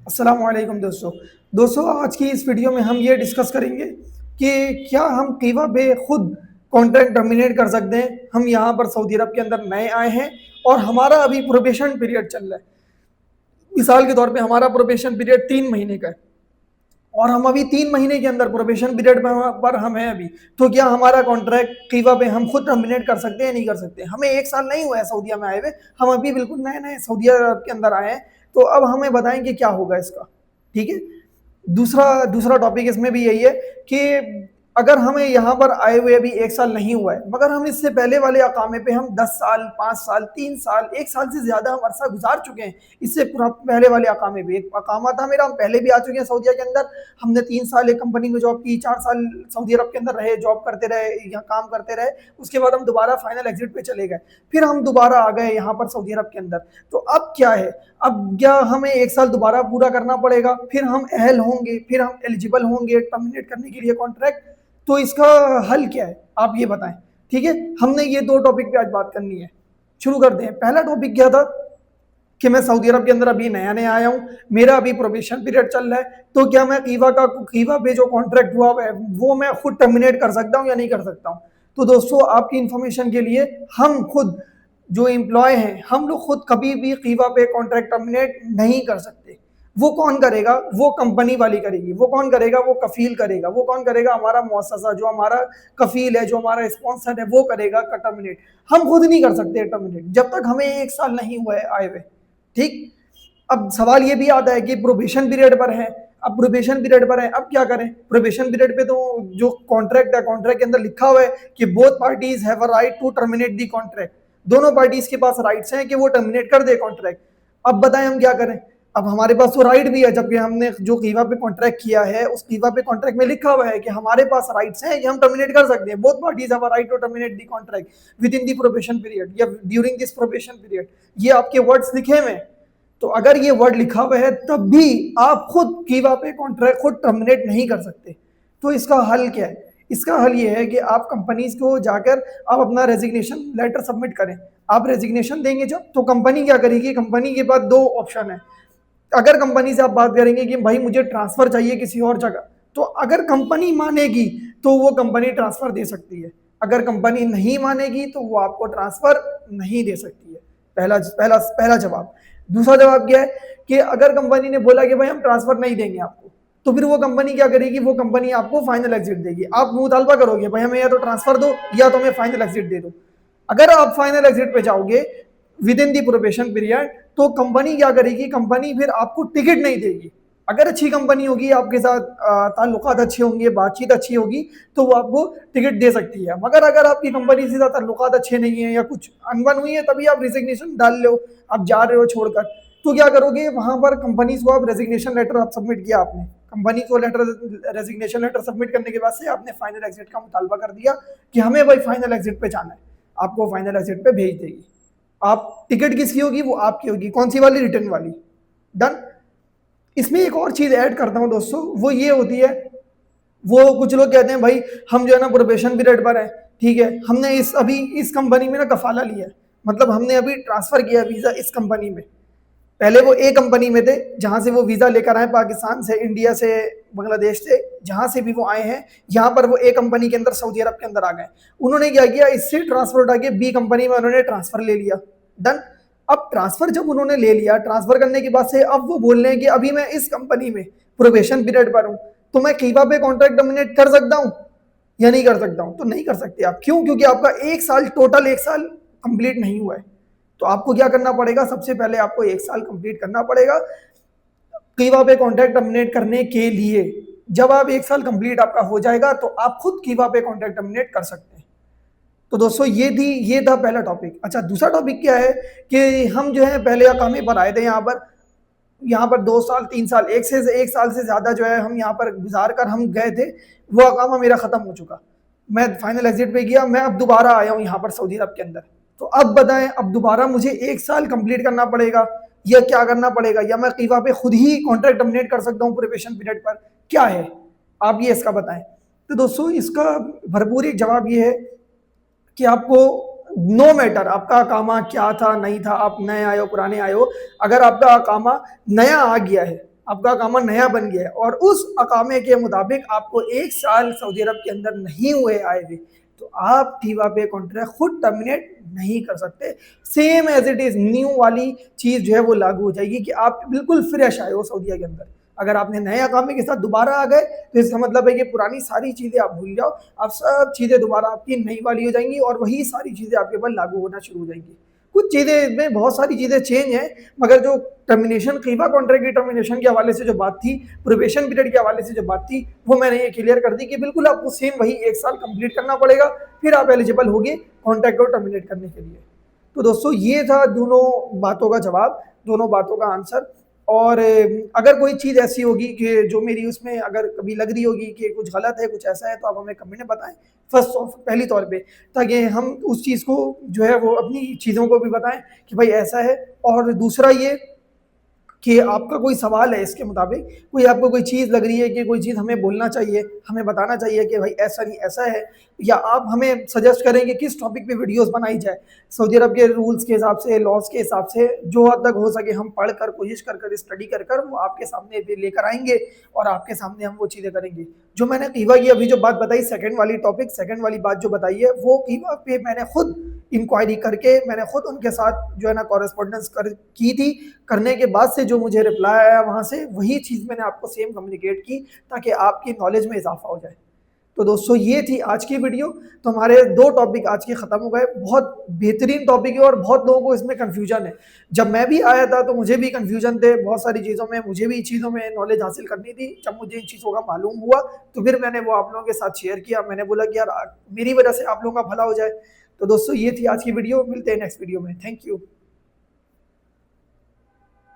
अस्सलाम वालेकुम दोस्तों आज की इस वीडियो में हम ये डिस्कस करेंगे कि क्या हम कीवा पे खुद कॉन्ट्रैक्ट टर्मिनेट कर सकते हैं। हम यहाँ पर सऊदी अरब के अंदर नए आए हैं और हमारा अभी प्रोबेशन पीरियड चल रहा है। मिसाल के तौर पे हमारा प्रोबेशन पीरियड 3 महीने का है और हम अभी 3 महीने के अंदर प्रोबेशन पीरियड पर हम हैं अभी। तो क्या हमारा कॉन्ट्रैक्ट कीवा पे हम खुद टर्मिनेट कर सकते हैं? नहीं कर सकते। हमें 1 साल नहीं हुआ है सऊदीया में आए हुए, हम अभी बिल्कुल नए नए सऊदी अरब के अंदर आए हैं। तो अब हमें बताएं कि क्या होगा इसका। ठीक है। दूसरा दूसरा टॉपिक इसमें भी यही है कि अगर हमें यहाँ पर आए हुए अभी 1 साल नहीं हुआ है, मगर हम इससे पहले वाले अकामे पे हम 10 साल, 5 साल, 3 साल, 1 साल से ज्यादा हम अरसा गुजार चुके हैं। इससे पहले वाले अकामे पे एक अकामा था मेरा, हम पहले भी आ चुके हैं सऊदीया के अंदर। हमने 3 साल एक कंपनी में जॉब की, 4 साल सऊदी अरब के अंदर रहे, जॉब करते रहे, यहाँ काम करते रहे। उसके बाद हम दोबारा फाइनल एग्जिट पे चले गए, फिर हम दोबारा आ गए यहाँ पर सऊदी अरब के अंदर। तो अब क्या है, अब क्या हमें 1 साल दोबारा पूरा करना पड़ेगा, फिर हम अहल होंगे, फिर हम एलिजिबल होंगे टर्मिनेट करने के लिए कॉन्ट्रैक्ट। तो इसका हल क्या है आप ये बताएं। ठीक है, हमने ये 2 टॉपिक पे आज बात करनी है। शुरू करते हैं। पहला टॉपिक क्या था कि मैं सऊदी अरब के अंदर अभी नया नया आया हूँ, मेरा अभी प्रोबेशन पीरियड चल रहा है। तो क्या मैं कीवा पे जो कॉन्ट्रैक्ट हुआ है वो मैं खुद टर्मिनेट कर सकता हूँ या नहीं कर सकता हूँ? तो दोस्तों आपकी इंफॉर्मेशन के लिए, हम खुद जो एम्प्लॉय हैं हम लोग खुद कभी भी कीवा पे कॉन्ट्रैक्ट टर्मिनेट नहीं कर सकते। वो कौन करेगा? वो कंपनी वाली करेगी। वो कौन करेगा? वो कफील करेगा। वो कौन करेगा? हमारा मुअस्ससा जो हमारा कफील है, जो हमारा स्पॉन्सर है, वो करेगा टर्मिनेट। हम खुद नहीं कर सकते टर्मिनेट जब तक हमें 1 साल नहीं हुआ है आए हुए। ठीक। अब सवाल ये भी आता है कि प्रोबेशन पीरियड पर है। अब प्रोबेशन पीरियड पर है, अब क्या करें? प्रोबेशन पीरियड पे तो जो कॉन्ट्रैक्ट है, कॉन्ट्रैक्ट के अंदर लिखा हुआ है कि both parties have a right to terminate the contract. दोनों पार्टीज के पास राइट्स हैं कि वो टर्मिनेट कर दे कॉन्ट्रैक्ट। अब बताएं हम क्या करें? अब हमारे पास तो राइट भी है, जबकि हमने जो कीवा पे कॉन्ट्रैक्ट किया है उस कीवा पे कॉन्ट्रैक्ट में लिखा हुआ है कि हमारे पास राइट्स हैं कि हम टर्मिनेट कर सकते हैं। Both parties have a right to terminate the contract within the probation period या ड्यूरिंग दिस प्रोबेशन पीरियड। ये आपके वर्ड्स लिखे हुए हैं। तो अगर ये वर्ड लिखा हुआ है तब भी आप खुद कीवा पे कॉन्ट्रैक्ट खुद टर्मिनेट नहीं कर सकते। तो इसका हल क्या है? इसका हल ये है कि आप कंपनीज को जाकर आप अपना रेजिग्नेशन लेटर सबमिट करें। आप रेजिग्नेशन देंगे जब, तो कंपनी क्या करेगी? कंपनी के पास 2 ऑप्शन है। अगर कंपनी से आप बात करेंगे कि भाई मुझे ट्रांसफर चाहिए किसी और जगह, तो अगर कंपनी मानेगी तो वो कंपनी ट्रांसफर दे सकती है। अगर कंपनी नहीं मानेगी तो वो आपको ट्रांसफर नहीं दे सकती है। पहला पहला पहला जवाब। दूसरा जवाब क्या है कि अगर कंपनी ने बोला कि भाई हम ट्रांसफर नहीं देंगे आपको, तो फिर वो कंपनी क्या करेगी? वो कंपनी आपको फाइनल एग्जिट देगी। आप मुतालबा करोगे भाई हमें या तो ट्रांसफर दो या तो हमें फाइनल एग्जिट दे दो। अगर आप फाइनल एग्जिट पे जाओगे with in the probation period, तो कंपनी क्या करेगी? कंपनी फिर आपको टिकट नहीं देगी। अगर अच्छी कंपनी होगी, आपके साथ ताल्लुकात अच्छे होंगे, बातचीत अच्छी होगी, तो वो आपको टिकट दे सकती है। मगर अगर आपकी कंपनी से ताल्लुकात अच्छे नहीं है या कुछ अनबन हुई है, तभी आप रिजिग्नेशन डाल लो, आप जा रहे हो छोड़कर, तो क्या करोगे? वहां पर कंपनी को आप रेजिग्नेशन लेटर आप सबमिट किया, आपने कंपनी को रेजिग्नेशन लेटर सबमिट करने के बाद से आपने फाइनल एग्जिट का मुतालबा कर दिया कि हमें भाई फाइनल एग्जिट पे जाना है, आपको फाइनल एग्जिट पे भेज देगी। आप टिकट किसकी होगी? वो आपकी होगी। कौन सी वाली? रिटर्न वाली। डन। इसमें एक और चीज ऐड करता हूं दोस्तों, वो ये होती है, वो कुछ लोग कहते हैं भाई हम जो है ना प्रोबेशन पीरियड पर है, ठीक है, हमने अभी इस कंपनी में ना कफाला लिया है, मतलब हमने अभी ट्रांसफर किया वीजा इस कंपनी में। पहले वो ए कंपनी में थे जहां से वो वीजा लेकर आए, पाकिस्तान से, इंडिया से, बांग्लादेश से, जहां से भी वो आए हैं, यहाँ पर वो ए कंपनी के अंदर सऊदी अरब के अंदर आ गए। उन्होंने क्या किया? इससे ट्रांसफर उठा के बी कंपनी में उन्होंने ट्रांसफर ले लिया। डन। अब ट्रांसफर जब उन्होंने ले लिया, ट्रांसफर करने के बाद से अब वो बोल रहे हैं कि अभी मैं इस कंपनी में प्रोबेशन पीरियड पर हूं, तो मैं कीवा पे कॉन्ट्रैक्ट टर्मिनेट कर सकता हूं या नहीं कर सकता हूं? तो नहीं कर सकते आप। क्यों? क्योंकि आपका 1 साल, टोटल 1 साल कंप्लीट नहीं हुआ है। तो आपको क्या करना पड़ेगा? सबसे पहले आपको 1 साल कंप्लीट करना पड़ेगा कीवा पे कॉन्ट्रैक्ट टर्मिनेट करने के लिए। जब आप 1 साल कंप्लीट आपका हो जाएगा तो आप खुद कीवा पे कॉन्ट्रैक्ट टर्मिनेट कर सकते हैं। तो दोस्तों ये था पहला टॉपिक। अच्छा, दूसरा टॉपिक क्या है कि हम जो है पहले अकामे पर आए थे, यहाँ पर 2 साल, 3 साल, 1 साल से ज्यादा जो है हम यहाँ पर गुजार कर हम गए थे। वो अकामा मेरा खत्म हो चुका, मैं फाइनल एग्जिट पे गया, मैं अब दोबारा आया हूँ यहाँ पर सऊदी अरब के अंदर। तो अब बताएं, अब दोबारा मुझे 1 साल कंप्लीट करना पड़ेगा या क्या करना पड़ेगा? या मैं कीवा पे खुद ही कॉन्ट्रैक्ट टर्मिनेट कर सकता हूँ प्रोबेशन पीरियड पर? क्या है, आप ये इसका बताएं। तो दोस्तों इसका भरपूर एक जवाब ये है कि आपको नो मैटर आपका अकामा क्या था नहीं था, आप नए आए हो पुराने आए हो, अगर आपका अकामा नया आ गया है आपका अकामा नया बन गया है और उस अकामे के मुताबिक आपको 1 साल सऊदी अरब के अंदर नहीं हुए आए हुए, तो आप टीवा पे कॉन्ट्रैक्ट खुद टर्मिनेट नहीं कर सकते। Same as it is new वाली चीज़ जो है वो लागू हो जाएगी कि आप बिल्कुल फ्रेश आए हो सऊदीया के अंदर। अगर आपने नए अकामे के साथ दोबारा आ गए तो इसका मतलब है कि पुरानी सारी चीज़ें आप भूल जाओ, आप सब चीज़ें दोबारा आपकी नई वाली हो जाएंगी और वही सारी चीज़ें आपके ऊपर लागू होना शुरू हो जाएंगी। कुछ चीज़ें इसमें बहुत सारी चीज़ें चेंज हैं, मगर जो टर्मिनेशन कीवा कॉन्ट्रैक्ट की टर्मिनेशन के हवाले से जो बात थी, प्रोबेशन पीरियड के हवाले से जो बात थी, वो मैंने ये क्लियर कर दी कि बिल्कुल आपको सेम वही 1 साल कंप्लीट करना पड़ेगा, फिर आप एलिजिबल होंगे कॉन्ट्रैक्ट को टर्मिनेट करने के लिए। तो दोस्तों ये था दोनों बातों का जवाब, दोनों बातों का आंसर। और अगर कोई चीज़ ऐसी होगी कि जो मेरी उसमें अगर कभी लग रही होगी कि कुछ गलत है, कुछ ऐसा है, तो आप हमें कमेंट में बताएं पहली तौर पे, ताकि हम उस चीज़ को जो है वो अपनी चीज़ों को भी बताएं कि भाई ऐसा है। और दूसरा ये कि आपका कोई सवाल है इसके मुताबिक, कोई आपको कोई चीज़ लग रही है कि कोई चीज़ हमें बोलना चाहिए, हमें बताना चाहिए कि भाई ऐसा नहीं ऐसा है, या आप हमें सजेस्ट करें कि किस टॉपिक पे वीडियोस बनाई जाए, सऊदी अरब के रूल्स के हिसाब से, लॉज के हिसाब से, जो हद तक हो सके हम पढ़ कर, कोशिश कर कर, स्टडी कर कर वो आपके सामने लेकर आएंगे और आपके सामने हम वो चीज़ें करेंगे। जो मैंने कीवा की अभी जो बात बताई, सेकंड वाली टॉपिक, सेकंड वाली बात जो बताई है, वो कीवा पे मैंने खुद इंक्वायरी करके, मैंने खुद उनके साथ जो है ना कॉरेस्पॉन्डेंस की थी। करने के बाद से जो मुझे रिप्लाई आया वहाँ से, वही चीज़ मैंने आपको सेम कम्युनिकेट की ताकि आपकी नॉलेज में इजाफा हो जाए। तो दोस्तों ये थी आज की वीडियो। तो हमारे 2 टॉपिक आज के ख़त्म हो गए। बहुत बेहतरीन टॉपिक है और बहुत लोगों को इसमें कन्फ्यूजन है। जब मैं भी आया था तो मुझे भी कन्फ्यूजन थे बहुत सारी चीज़ों में, मुझे भी चीज़ों में नॉलेज हासिल करनी थी। जब मुझे इन चीज़ों का मालूम हुआ तो फिर मैंने वो आप लोगों के साथ शेयर किया। मैंने बोला कि यार मेरी वजह से आप लोगों का भला हो जाए। तो दोस्तों ये थी आज की वीडियो, मिलते हैं नेक्स्ट वीडियो में। Thank you.